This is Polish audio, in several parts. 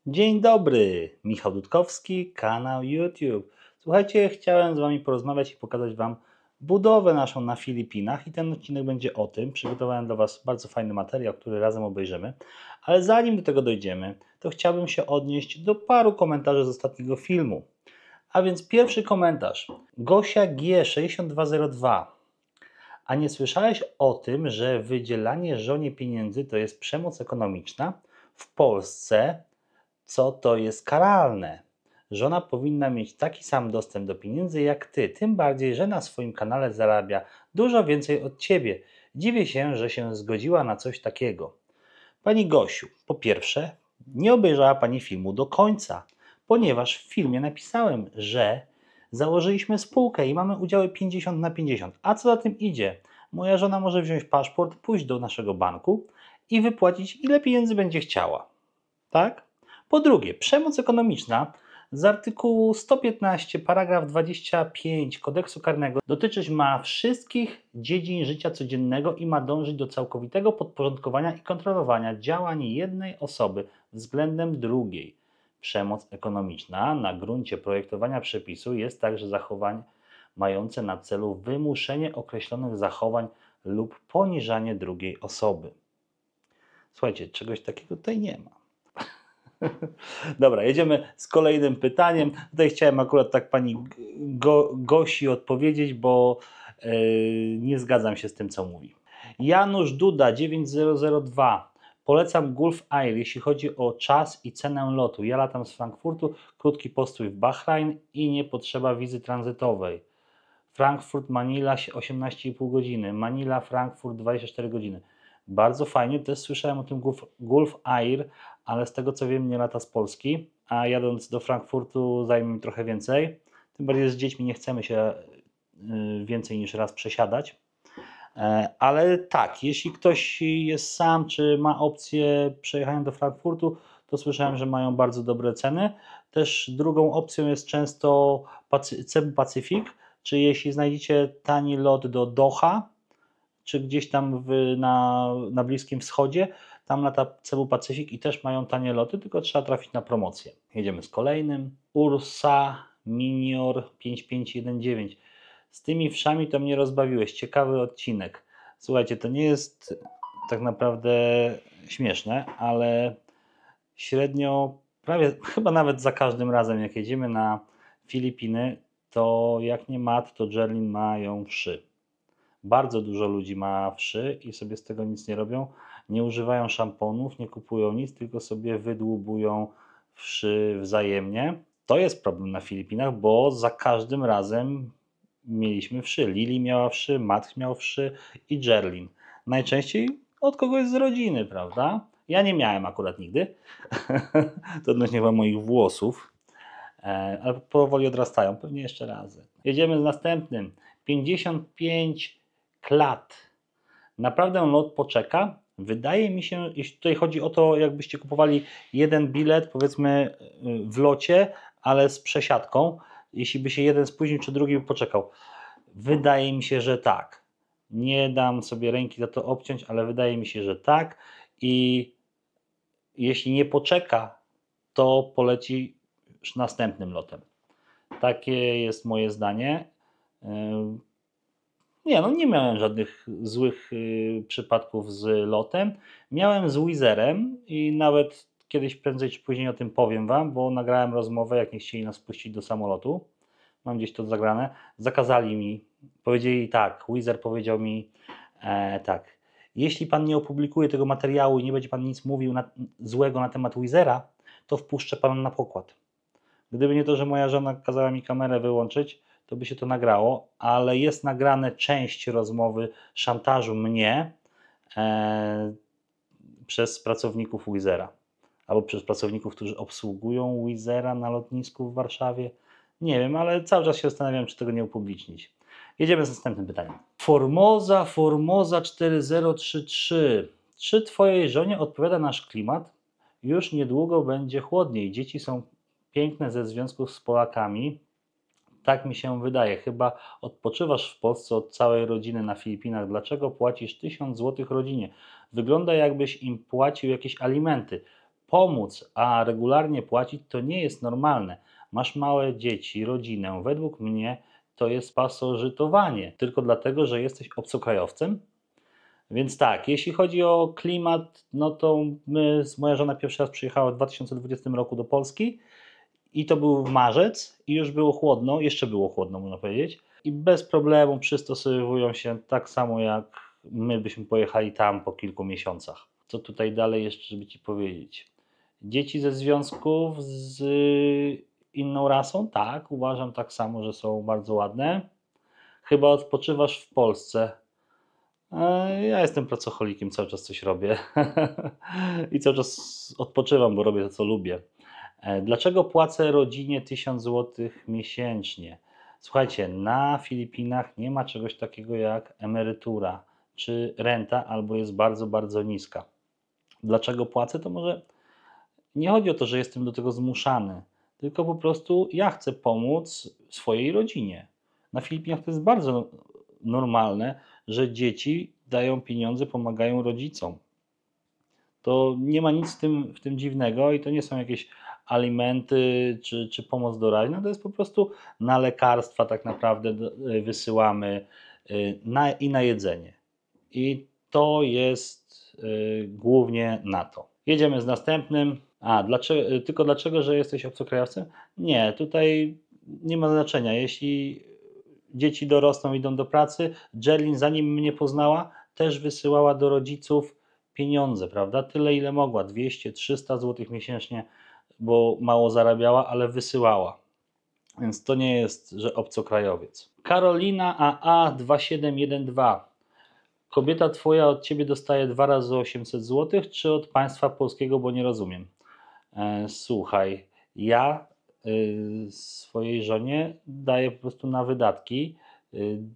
Dzień dobry, Michał Dudkowski, kanał YouTube. Słuchajcie, chciałem z Wami porozmawiać i pokazać Wam budowę naszą na Filipinach i ten odcinek będzie o tym. Przygotowałem dla Was bardzo fajny materiał, który razem obejrzymy. Ale zanim do tego dojdziemy, to chciałbym się odnieść do paru komentarzy z ostatniego filmu. A więc pierwszy komentarz. Gosia G6202. A nie słyszałeś o tym, że wydzielanie żonie pieniędzy to jest przemoc ekonomiczna? W Polsce co to jest karalne. Żona powinna mieć taki sam dostęp do pieniędzy jak ty, tym bardziej, że na swoim kanale zarabia dużo więcej od ciebie. Dziwię się, że się zgodziła na coś takiego. Pani Gosiu, po pierwsze, nie obejrzała Pani filmu do końca, ponieważ w filmie napisałem, że założyliśmy spółkę i mamy udziały 50/50. A co za tym idzie? Moja żona może wziąć paszport, pójść do naszego banku i wypłacić ile pieniędzy będzie chciała. Tak? Po drugie, przemoc ekonomiczna z artykułu 115 paragraf 25 Kodeksu Karnego dotyczyć ma wszystkich dziedzin życia codziennego i ma dążyć do całkowitego podporządkowania i kontrolowania działań jednej osoby względem drugiej. Przemoc ekonomiczna na gruncie projektowania przepisu jest także zachowań mające na celu wymuszenie określonych zachowań lub poniżanie drugiej osoby. Słuchajcie, czegoś takiego tutaj nie ma. Dobra, jedziemy z kolejnym pytaniem. Tutaj chciałem akurat tak pani Gosi odpowiedzieć, bo nie zgadzam się z tym, co mówi. Janusz Duda 9002. Polecam Gulf Air, jeśli chodzi o czas i cenę lotu. Ja latam z Frankfurtu, krótki postój w Bahrain i nie potrzeba wizy tranzytowej. Frankfurt, Manila 18,5 godziny, Manila, Frankfurt 24 godziny. Bardzo fajnie, też słyszałem o tym Gulf Air, ale z tego co wiem nie lata z Polski, a jadąc do Frankfurtu zajmie mi trochę więcej. Tym bardziej z dziećmi nie chcemy się więcej niż raz przesiadać. Ale tak, jeśli ktoś jest sam, czy ma opcję przejechania do Frankfurtu, to słyszałem, że mają bardzo dobre ceny. Też drugą opcją jest często Cebu Pacific, czy jeśli znajdziecie tani lot do Doha, czy gdzieś tam na Bliskim Wschodzie, tam lata Cebu Pacific i też mają tanie loty, tylko trzeba trafić na promocję. Jedziemy z kolejnym. Ursa Minior 5519. Z tymi wszami to mnie rozbawiłeś. Ciekawy odcinek. Słuchajcie, to nie jest tak naprawdę śmieszne, ale średnio, prawie chyba nawet za każdym razem, jak jedziemy na Filipiny, to jak nie Matt, to Jerlin mają wszy. Bardzo dużo ludzi ma wszy i sobie z tego nic nie robią. Nie używają szamponów, nie kupują nic, tylko sobie wydłubują wszy wzajemnie. To jest problem na Filipinach, bo za każdym razem mieliśmy wszy. Lili miała wszy, Matt miał wszy i Jerlin. Najczęściej od kogoś z rodziny, prawda? Ja nie miałem akurat nigdy. To odnośnie chyba moich włosów. Ale powoli odrastają, pewnie jeszcze razy. Jedziemy z następnym. 55 klat. Naprawdę lot poczeka? Wydaje mi się, jeśli tutaj chodzi o to, jakbyście kupowali jeden bilet, powiedzmy w locie, ale z przesiadką, jeśli by się jeden spóźnił, czy drugi by poczekał. Wydaje mi się, że tak. Nie dam sobie ręki za to obciąć, ale wydaje mi się, że tak. I jeśli nie poczeka, to poleci już następnym lotem. Takie jest moje zdanie. Nie miałem żadnych złych przypadków z lotem. Miałem z Wizerem i nawet kiedyś prędzej czy później o tym powiem Wam, bo nagrałem rozmowę, jak nie chcieli nas puścić do samolotu. Mam gdzieś to zagrane. Zakazali mi, powiedzieli tak, Wizer powiedział mi tak, jeśli Pan nie opublikuje tego materiału i nie będzie Pan nic mówił złego na temat Wizera, to wpuszczę Pana na pokład. Gdyby nie to, że moja żona kazała mi kamerę wyłączyć, to by się to nagrało, ale jest nagrane część rozmowy szantażu mnie przez pracowników Wizera albo przez pracowników, którzy obsługują Wizera na lotnisku w Warszawie. Nie wiem, ale cały czas się zastanawiam, czy tego nie upublicznić. Jedziemy z następnym pytaniem. Formoza 4033. Czy Twojej żonie odpowiada nasz klimat? Już niedługo będzie chłodniej. Dzieci są piękne ze związków z Polakami. Tak mi się wydaje. Chyba odpoczywasz w Polsce od całej rodziny na Filipinach. Dlaczego płacisz 1000 zł rodzinie? Wygląda jakbyś im płacił jakieś alimenty. pomóc, a regularnie płacić, to nie jest normalne. Masz małe dzieci, rodzinę. Według mnie to jest pasożytowanie. Tylko dlatego, że jesteś obcokrajowcem? Więc tak, jeśli chodzi o klimat, no to moja żona pierwszy raz przyjechała w 2020 roku do Polski i to był marzec i już było chłodno, jeszcze było chłodno można powiedzieć i bez problemu przystosowują się tak samo jak my byśmy pojechali tam po kilku miesiącach. Co tutaj dalej jeszcze, żeby Ci powiedzieć? Dzieci ze związków z inną rasą? Tak, uważam tak samo, że są bardzo ładne. Chyba odpoczywasz w Polsce. Ja jestem pracocholikiem, cały czas coś robię i cały czas odpoczywam, bo robię to, co lubię. Dlaczego płacę rodzinie 1000 zł miesięcznie? Słuchajcie, na Filipinach nie ma czegoś takiego jak emerytura czy renta, albo jest bardzo, bardzo niska. Dlaczego płacę? To może nie chodzi o to, że jestem do tego zmuszany, tylko po prostu ja chcę pomóc swojej rodzinie. Na Filipinach to jest bardzo normalne, że dzieci dają pieniądze, pomagają rodzicom. To nie ma nic w tym dziwnego i to nie są jakieś alimenty czy pomoc doraźna, to jest po prostu na lekarstwa tak naprawdę wysyłamy i na jedzenie. I to jest głównie na to. Jedziemy z następnym. Dlaczego, że jesteś obcokrajowcem? Nie, tutaj nie ma znaczenia. Jeśli dzieci dorosną, idą do pracy, Jelin, zanim mnie poznała, też wysyłała do rodziców pieniądze, prawda? Tyle, ile mogła, 200-300 zł miesięcznie, bo mało zarabiała, ale wysyłała. Więc to nie jest, że obcokrajowiec. Karolina AA2712. Kobieta twoja od ciebie dostaje 2 razy 800 zł, czy od państwa polskiego, bo nie rozumiem. Słuchaj, ja swojej żonie daję po prostu na wydatki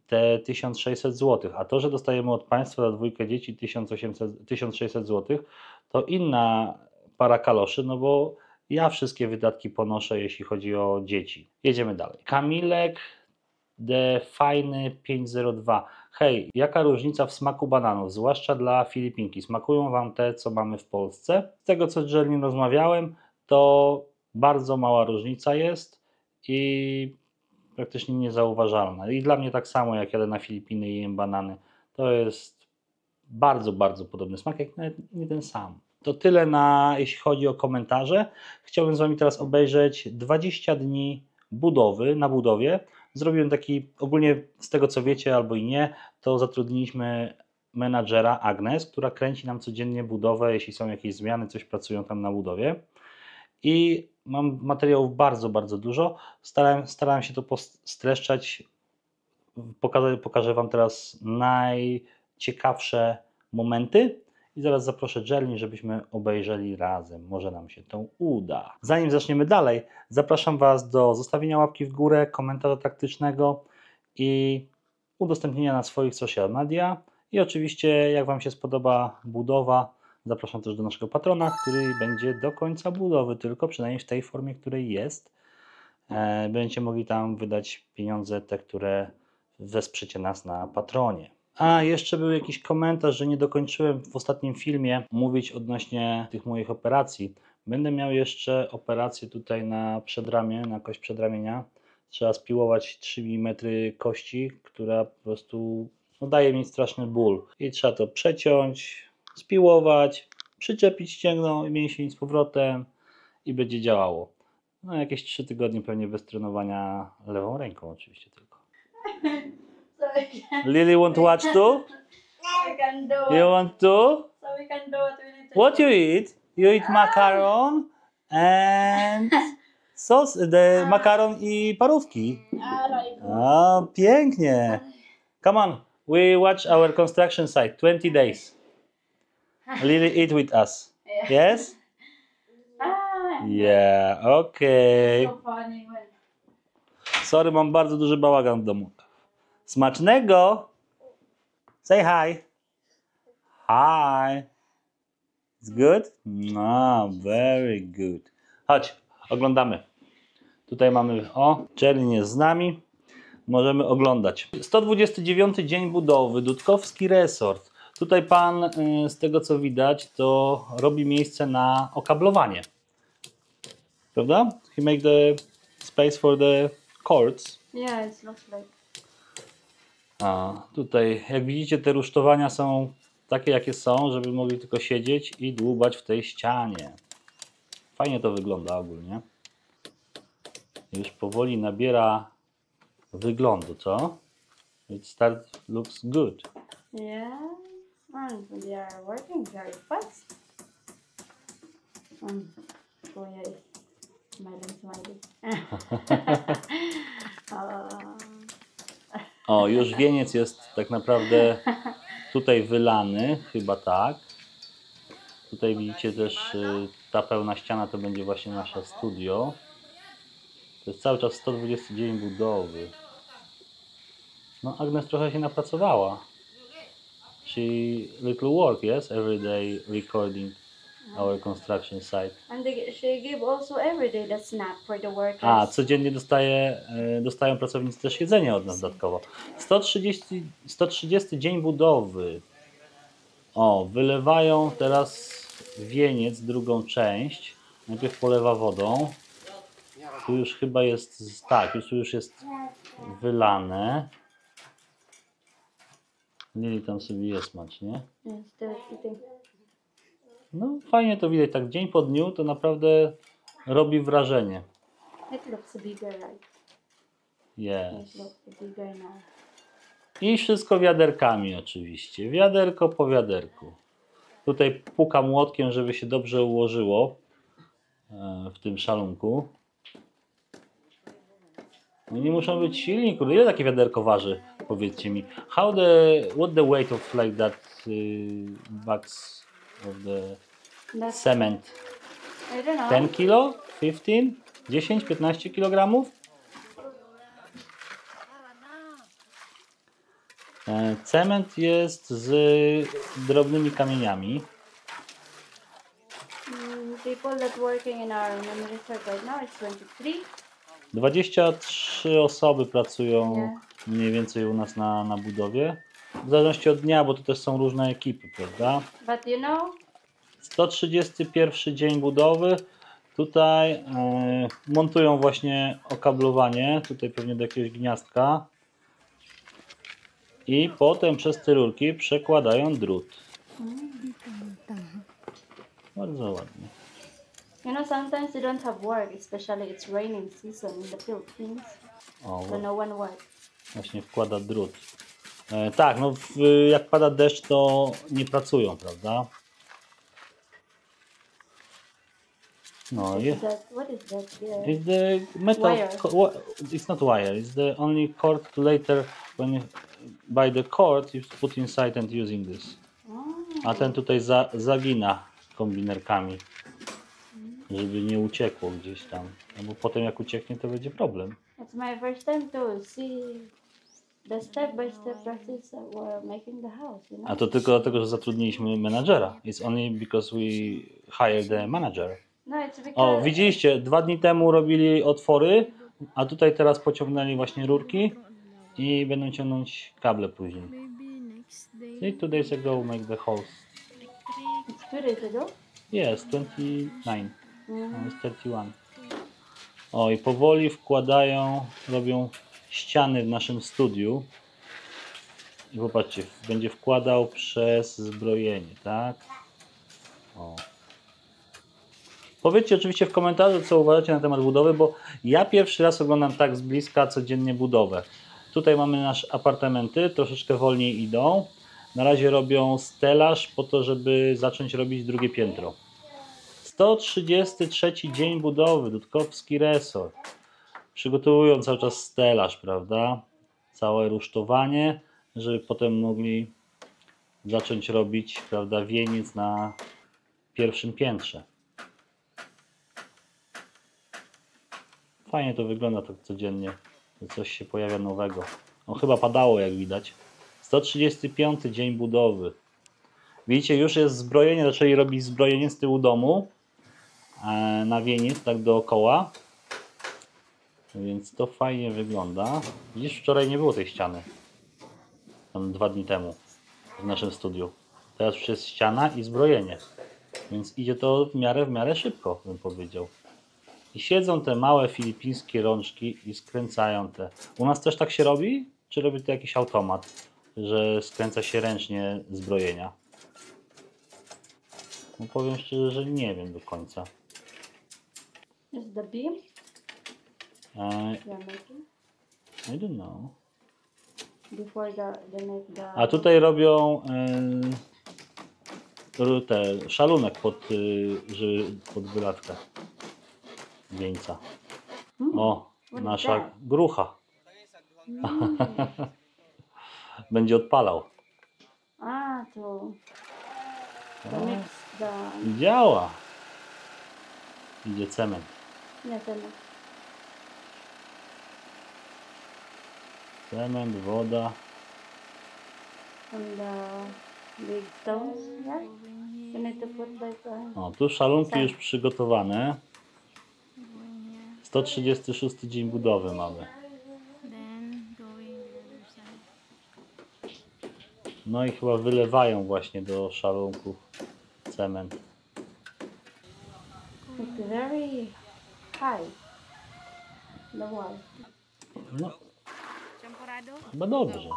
te 1600 zł, a to, że dostajemy od państwa za dwójkę dzieci 1600 zł, to inna para kaloszy, no bo ja wszystkie wydatki ponoszę, jeśli chodzi o dzieci. Jedziemy dalej. Kamilek The Fajny 502. Hej, jaka różnica w smaku bananów, zwłaszcza dla Filipinki? Smakują Wam te, co mamy w Polsce? Z tego, co z Jelin rozmawiałem, to bardzo mała różnica jest i praktycznie niezauważalna. I dla mnie tak samo, jak jadę na Filipiny i jem banany, to jest bardzo, bardzo podobny smak, jak nawet nie ten sam. To tyle jeśli chodzi o komentarze. Chciałbym z Wami teraz obejrzeć 20 dni na budowie. Zrobiłem taki, ogólnie z tego co wiecie albo i nie, to zatrudniliśmy menadżera Agnes, która kręci nam codziennie budowę, jeśli są jakieś zmiany, coś pracują tam na budowie. I mam materiałów bardzo, bardzo dużo. Starałem się to streszczać. Pokażę Wam teraz najciekawsze momenty i zaraz zaproszę Jelin, żebyśmy obejrzeli razem. Może nam się to uda. Zanim zaczniemy dalej, zapraszam Was do zostawienia łapki w górę, komentarza taktycznego i udostępnienia na swoich social media. I oczywiście, jak Wam się spodoba budowa, zapraszam też do naszego patrona, który będzie do końca budowy, tylko przynajmniej w tej formie, której jest. Będziecie mogli tam wydać pieniądze, te, które wesprzecie nas na patronie. A jeszcze był jakiś komentarz, że nie dokończyłem w ostatnim filmie mówić odnośnie tych moich operacji. Będę miał jeszcze operację tutaj na przedramię, na kość przedramienia. Trzeba spiłować 3 mm kości, która po prostu daje mi straszny ból. I trzeba to przeciąć, spiłować, przyczepić ścięgno i mięsień z powrotem i będzie działało. No jakieś 3 tygodnie pewnie bez trenowania lewą ręką oczywiście tylko. Lily want to watch too? We can do You want to? So we can do what we need to What do. you eat? You eat macaron and sauce, the macaron i parówki. Right. O, pięknie. Come on, we watch our construction site, 20 days. Lily eat with us. Yes? Yeah, okay. So funny when Sorry, mam bardzo duży bałagan w domu. Smacznego! Say hi. Hi. It's good? No, very good. Chodź, oglądamy. Tutaj mamy, Jelin jest z nami. Możemy oglądać. 129 dzień budowy, Dudkowski Resort. Tutaj pan, z tego co widać, to robi miejsce na okablowanie. Prawda? He make the space for the cords. Yeah, it looks like. A tutaj, jak widzicie, te rusztowania są takie, jakie są, żeby mogli tylko siedzieć i dłubać w tej ścianie. Fajnie to wygląda ogólnie. Już powoli nabiera wyglądu, co? Looks good. Yeah. And they are working very fast. Kuya is smiling. O, już wieniec jest tak naprawdę tutaj wylany, chyba tak. Tutaj widzicie też ta pełna ściana to będzie właśnie nasze studio. To jest cały czas 120 dzień budowy. No Agnes trochę się napracowała. She little work, yes? Every day recording our construction site. And she give also every day the snack for the workers. A, codziennie dostają pracownicy też jedzenie od nas dodatkowo. 130 dzień budowy. O, wylewają teraz wieniec, drugą część. Najpierw polewa wodą. Tu już chyba jest, tak, już jest wylane. Lili tam sobie je smacz, nie? Yes, they're eating. No fajnie to widać, tak dzień po dniu to naprawdę robi wrażenie. It looks bigger, right? Yes. It looks bigger now. I wszystko wiaderkami oczywiście. Wiaderko po wiaderku. Tutaj puka młotkiem, żeby się dobrze ułożyło w tym szalunku. No nie muszą być silni, kurde. Ile takie wiaderko waży? Powiedzcie mi. What the weight of like that bags of the cement? I don't know. 10 kilo? 15? 10? 15 kilogramów? Cement jest z drobnymi kamieniami. People that working in our memory resort right now is 23. 23 osoby pracują mniej więcej u nas na budowie. W zależności od dnia, bo to też są różne ekipy, prawda? But you know, 131 dzień budowy. Tutaj montują właśnie okablowanie, tutaj pewnie do jakiegoś gniazdka. I potem przez te rurki przekładają drut. Bardzo ładnie. you know, sometimes you don't have work, especially it's raining season in the Philippines, O, so no one work. właśnie wkłada drut. Tak, no jak pada deszcz, to nie pracują, prawda? No, What is that? Yeah. it's the metal. Wire. It's not wire. It's the only cord to later when you buy the cord, you put inside and using this. A ten tutaj zagina kombinerkami, żeby nie uciekło gdzieś tam. No bo potem jak ucieknie, to będzie problem. It's my first time to see the step-by-step process of making the house, you know. A to tylko dlatego, że zatrudniliśmy menadżera. It's only because we hired the manager. No, it's because O, widzieliście, 2 dni temu robili otwory, a tutaj teraz pociągnęli właśnie rurki i będą ciągnąć kable później. See, 2 days ago make the holes. it's 2 days ago. Yes, 29. It's 31. O, i powoli wkładają, robią ściany w naszym studiu. I popatrzcie, będzie wkładał przez zbrojenie, tak? O. Powiedzcie oczywiście w komentarzu, co uważacie na temat budowy, bo ja pierwszy raz oglądam tak z bliska codziennie budowę. Tutaj mamy nasze apartamenty, troszeczkę wolniej idą. Na razie robią stelaż po to, żeby zacząć robić drugie piętro. 133 dzień budowy, Dudkowski Resort. Przygotowują cały czas stelaż, prawda? Całe rusztowanie, żeby potem mogli zacząć robić, prawda, wieniec na pierwszym piętrze. Fajnie to wygląda tak codziennie, że coś się pojawia nowego. No chyba padało, jak widać. 135 dzień budowy. Widzicie, już jest zbrojenie, zaczęli robić zbrojenie z tyłu domu na wieniec, tak dookoła. Więc to fajnie wygląda. Widzisz, wczoraj nie było tej ściany. Tam 2 dni temu w naszym studiu. Teraz już jest ściana i zbrojenie. Więc idzie to w miarę szybko, bym powiedział. I siedzą te małe filipińskie rączki i skręcają te. U nas też tak się robi? Czy robi to jakiś automat, że skręca się ręcznie zbrojenia? No powiem szczerze, że nie wiem do końca. Is the beam? You're making? I don't know. Before they make the... A tutaj robią te szalunek pod wylatkę wieńca. O, what is nasza that? grucha. Będzie odpalał. To mix the... Działa. Idzie cement. Nie, ten... Cement, woda. And the big stones, yeah? You need to put like a... O, tu szalunki już przygotowane. 136 dzień budowy mamy. No i chyba wylewają właśnie do szalunków cement. It's very high. The wall. No, chyba dobrze.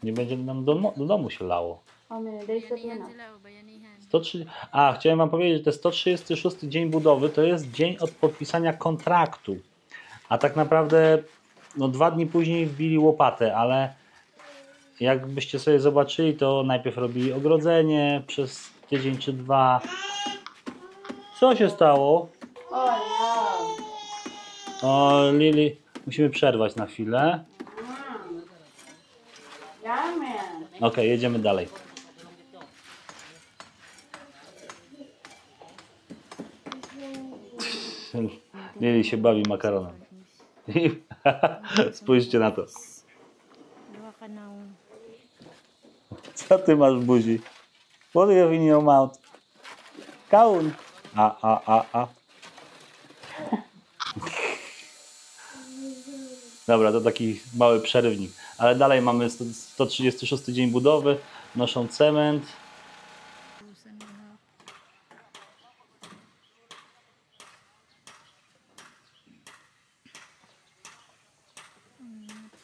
Nie będzie nam do domu się lało. How many days that you know? 130... A, chciałem wam powiedzieć, że ten 136 dzień budowy to jest dzień od podpisania kontraktu. A tak naprawdę no 2 dni później wbili łopatę, ale jakbyście sobie zobaczyli, to najpierw robili ogrodzenie przez tydzień czy 2. Co się stało? Oh no! O, Lili, musimy przerwać na chwilę. Yeah, man! Okej, jedziemy dalej. Lili się bawi makaronem. Spójrzcie na to. Co ty masz w buzi? What do you have in your mouth? Kaun. A. Dobra, to taki mały przerywnik. Ale dalej mamy 136 dzień budowy. Noszą cement.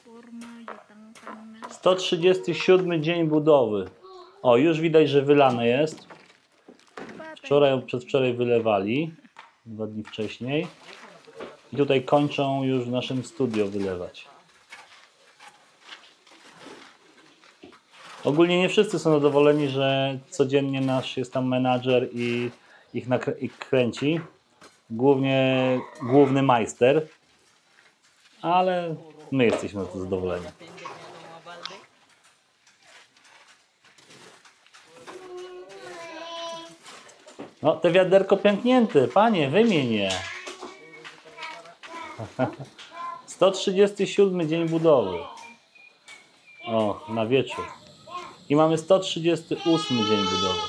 Forma, 137 dzień budowy. O, już widać, że wylane jest. Przedwczoraj wylewali. 2 dni wcześniej. I tutaj kończą już w naszym studio wylewać. Ogólnie nie wszyscy są zadowoleni, że codziennie nasz jest tam menadżer i ich kręci. Główny majster. Ale my jesteśmy na to zadowoleni. No, te wiaderko pęknięte. Panie, wymień je. 137 dzień budowy. O, na wieczór. I mamy 138 dzień budowy.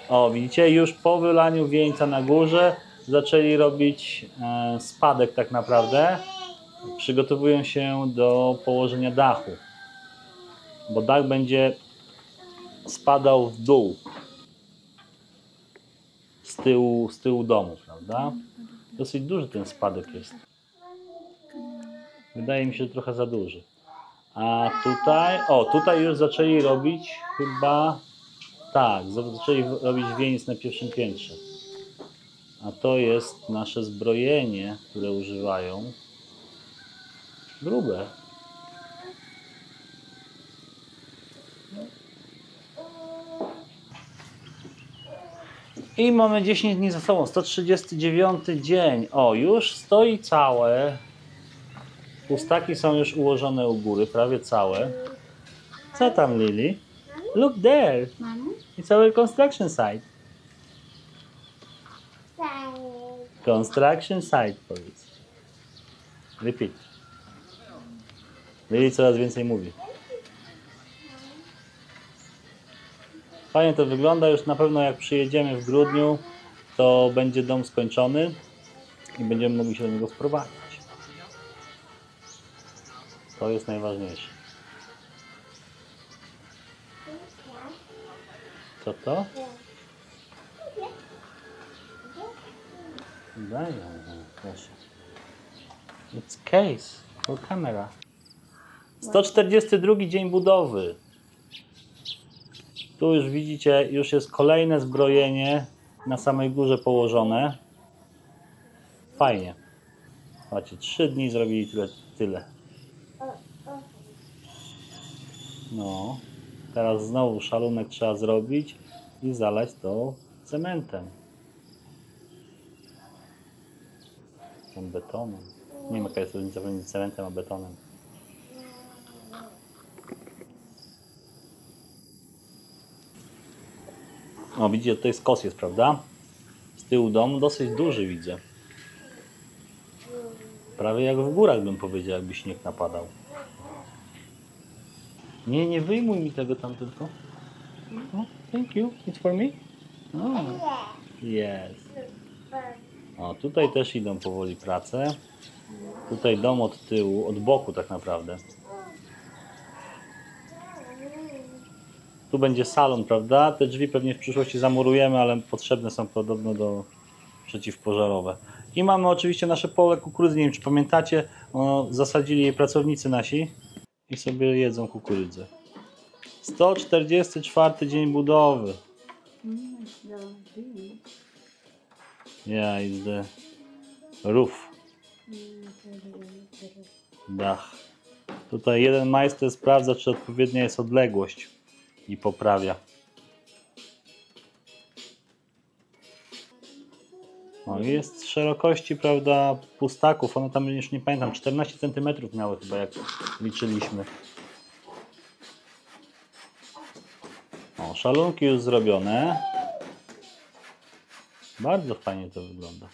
O, widzicie, już po wylaniu wieńca na górze zaczęli robić spadek tak naprawdę. Przygotowują się do położenia dachu. Bo dach będzie spadał w dół. Z tyłu domu, prawda? Dosyć duży ten spadek jest. Wydaje mi się, że trochę za duży. A tutaj, tutaj już zaczęli robić chyba, tak, zaczęli robić wieniec na pierwszym piętrze. A to jest nasze zbrojenie, które używają. Grube. I mamy 10 dni za sobą, 139 dzień. O, już stoi całe. Pustaki są już ułożone u góry, prawie całe. Co tam, Lili? Look there. It's our construction site. Construction site, powiedz. Repeat. Lili coraz więcej mówi. Fajnie to wygląda, już na pewno jak przyjedziemy w grudniu, to będzie dom skończony i będziemy mogli się do niego wprowadzić. To jest najważniejsze. Co to? Daj, proszę. It's case for camera. 142 dzień budowy. Tu już widzicie, już jest kolejne zbrojenie na samej górze położone. Fajnie. Macie 3 dni zrobili tyle. No. Teraz znowu szalunek trzeba zrobić i zalać to cementem. Tym betonem. Nie wiem, jaka jest różnica między cementem a betonem. O, widzicie, tutaj skos jest, prawda? Z tyłu domu dosyć duży widzę. Prawie jak w górach bym powiedział, jakby śnieg napadał. Nie, nie wyjmuj mi tego tam tylko. Oh, thank you. It's for me? Oh. Yes. O, tutaj też idą powoli prace. Tutaj dom od tyłu, od boku tak naprawdę. Tu będzie salon, prawda? Te drzwi pewnie w przyszłości zamurujemy, ale potrzebne są podobno do przeciwpożarowe. I mamy oczywiście nasze pole kukurydzy. Nie wiem, czy pamiętacie, zasadzili jej pracownicy nasi i sobie jedzą kukurydzę. 144 dzień budowy. Yeah, it's the roof. Dach. Tutaj jeden majster sprawdza, czy odpowiednia jest odległość i poprawia. No, jest szerokości, prawda, pustaków. One tam, już nie pamiętam, 14 cm miały chyba, jak liczyliśmy. O, szalunki już zrobione. Bardzo fajnie to wygląda.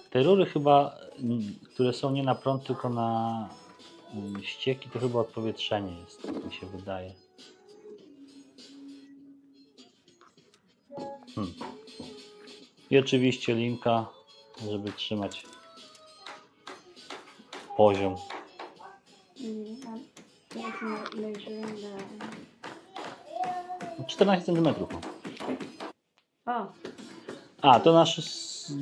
Te rury chyba, które są nie na prąd, tylko na ścieki, to chyba odpowietrzenie jest, tak mi się wydaje. I oczywiście linka, żeby trzymać poziom. 14 cm. A, to nasza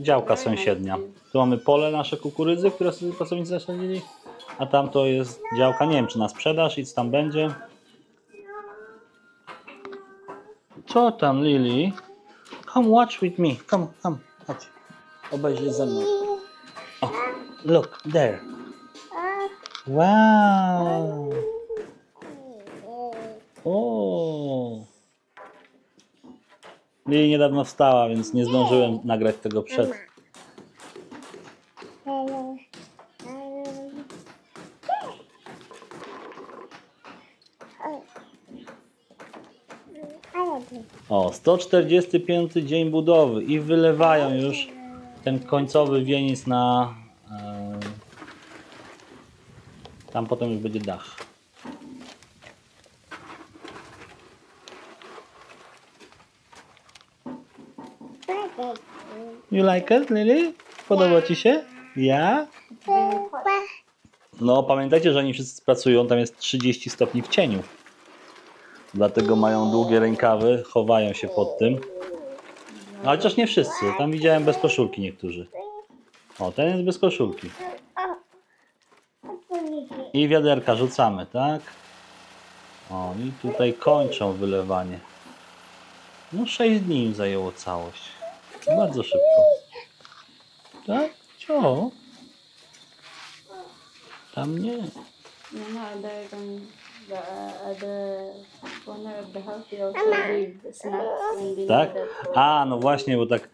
działka sąsiednia. Tu mamy pole nasze kukurydzy, które sobie pracownicy zasadzili. A tam to jest działka, nie wiem, czy na sprzedaż i co tam będzie. Co tam, Lily? Come watch with me. Come, chodź. Obejrzyj ze mną. Oh, look, there. Wow. O. Lily niedawno wstała, więc nie zdążyłem nagrać tego przed. O, 145 dzień budowy i wylewają już ten końcowy wieniec na... tam potem już będzie dach. You like it, Lily? Podoba Ci się? Ja? No, pamiętajcie, że oni wszyscy pracują, tam jest 30 stopni w cieniu. Dlatego mają długie rękawy, chowają się pod tym. Ale chociaż nie wszyscy, tam widziałem bez koszulki niektórzy. O, ten jest bez koszulki. I wiaderka rzucamy, tak? O, i tutaj kończą wylewanie. No 6 dni im zajęło całość. Bardzo szybko. Tak? Co? Tam nie. Tak? A, no właśnie, bo tak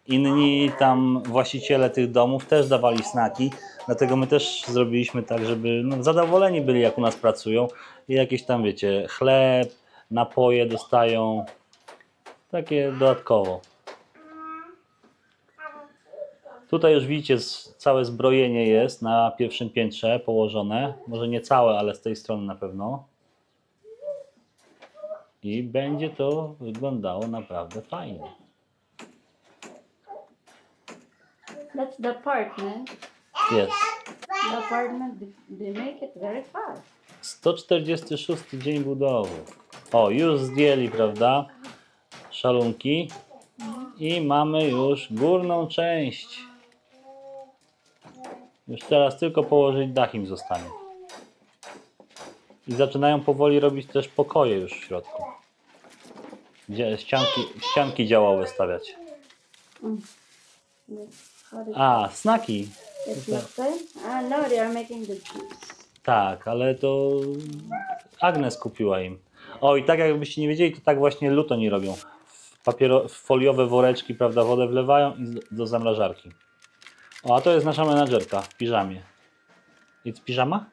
inni tam właściciele tych domów też dawali snaki, dlatego my też zrobiliśmy tak, żeby zadowoleni byli, jak u nas pracują i jakieś tam, wiecie, chleb, napoje dostają, takie dodatkowo. Tutaj już widzicie, całe zbrojenie jest na pierwszym piętrze położone. Może nie całe, ale z tej strony na pewno. I będzie to wyglądało naprawdę fajnie. That's the apartment. Jest. The apartment, they make it very fast. 146 dzień budowy. O, już zdjęli, prawda? Szalunki. I mamy już górną część. Już teraz tylko położyć dach im zostanie. I zaczynają powoli robić też pokoje już w środku. Gdzie ścianki działowe stawiać. What is A, snaki. it look like? No, they are making the juice. Tak, ale to Agnes kupiła im. O, i tak jakbyście nie wiedzieli, to tak właśnie Lut oni robią. W foliowe woreczki, prawda, wodę wlewają i do zamrażarki. O, a to jest nasza menadżerka w piżamie. Jest piżama?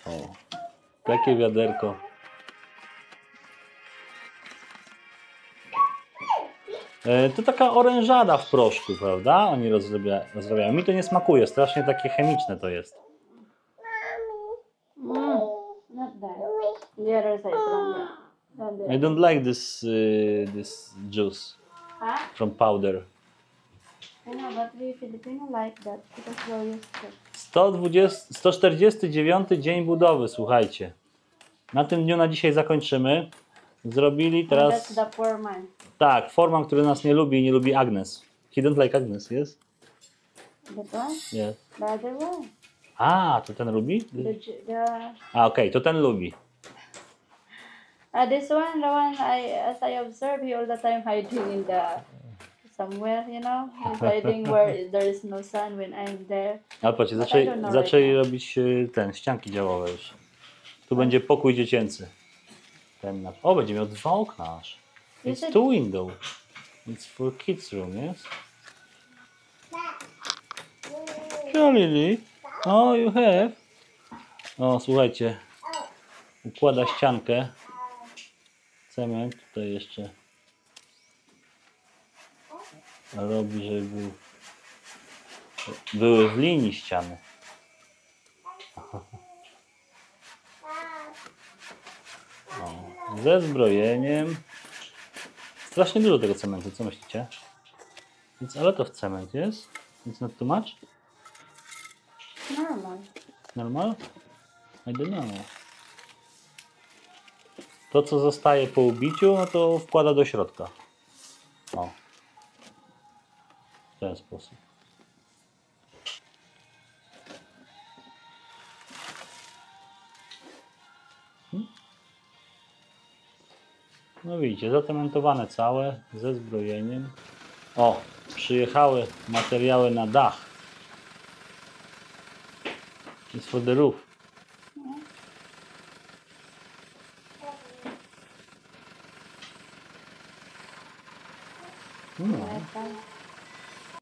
O, takie wiaderko. To taka orężada w proszku, prawda? Oni rozrabiają. Mi to nie smakuje, strasznie takie chemiczne to jest. Not that. The other side from there. Not there. I don't like this juice Huh? from powder. I know, but we Filipino like that because we're used to. 149 dzień budowy, słuchajcie. Na tym dniu na dzisiaj zakończymy. Zrobili That's teraz... the poor man. Tak, Forman, który nas nie lubi i nie lubi Agnes. He don't like Agnes, yes? That one? Yes. The other one. A, to ten lubi? The A, okej, to ten lubi. this one, the one as I observe, he all the time hiding in the somewhere, you know, he's hiding where there is no sun when I'm there. Ale patrzcie, But I don't know zaczęli right now. robić ścianki działowe już. Tu będzie pokój dziecięcy. O, będzie miał 2 okna aż. Is It's it- 2 window. It's for kids room, yes? Sure, Lily. Oh, you have. O, słuchajcie. Układa ściankę. Cement tutaj jeszcze robi, żeby były w linii ściany. O, ze zbrojeniem. Strasznie dużo tego cementu, co myślicie? Więc ale to w cement jest? It's not too much? Normal. Normal? I don't know. To, co zostaje po ubiciu, no to wkłada do środka. O. W ten sposób. No widzicie, zacementowane całe, ze zbrojeniem. O, przyjechały materiały na dach. It's for the roof.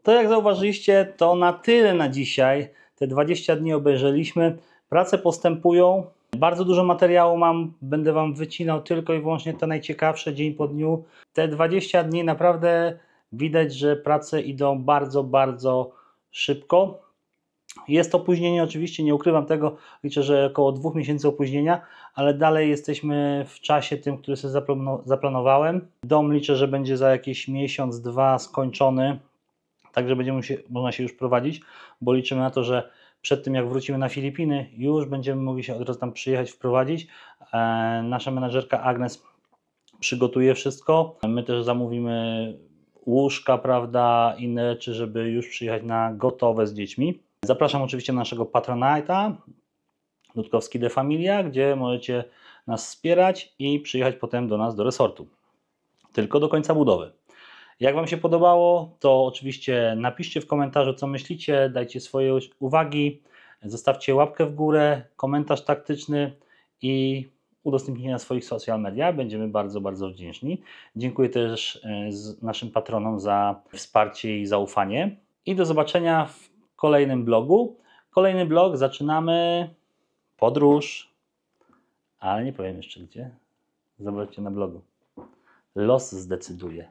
To jak zauważyliście, to na tyle na dzisiaj. Te 20 dni obejrzeliśmy. Prace postępują. Bardzo dużo materiału mam. Będę Wam wycinał tylko i wyłącznie te najciekawsze dzień po dniu. Te 20 dni naprawdę widać, że prace idą bardzo, bardzo szybko. Jest opóźnienie oczywiście, nie ukrywam tego. Liczę, że około 2 miesięcy opóźnienia, ale dalej jesteśmy w czasie tym, który sobie zaplanowałem. Dom liczę, że będzie za jakiś miesiąc, 2 skończony. Także można się już prowadzić, bo liczymy na to, że przed tym jak wrócimy na Filipiny, już będziemy mogli się od razu tam przyjechać, wprowadzić. Nasza menadżerka Agnes przygotuje wszystko. My też zamówimy łóżka, prawda, inne rzeczy, żeby już przyjechać na gotowe z dziećmi. Zapraszam oczywiście na naszego Patronite'a, Lutkowski de Familia, gdzie możecie nas wspierać i przyjechać potem do nas do resortu. Tylko do końca budowy. Jak Wam się podobało, to oczywiście napiszcie w komentarzu, co myślicie, dajcie swoje uwagi, zostawcie łapkę w górę, komentarz taktyczny i udostępnienie na swoich social media. Będziemy bardzo, bardzo wdzięczni. Dziękuję też naszym patronom za wsparcie i zaufanie. I do zobaczenia w kolejnym vlogu. Kolejny vlog zaczynamy podróż, ale nie powiem jeszcze gdzie. Zobaczcie na blogu. Los zdecyduje.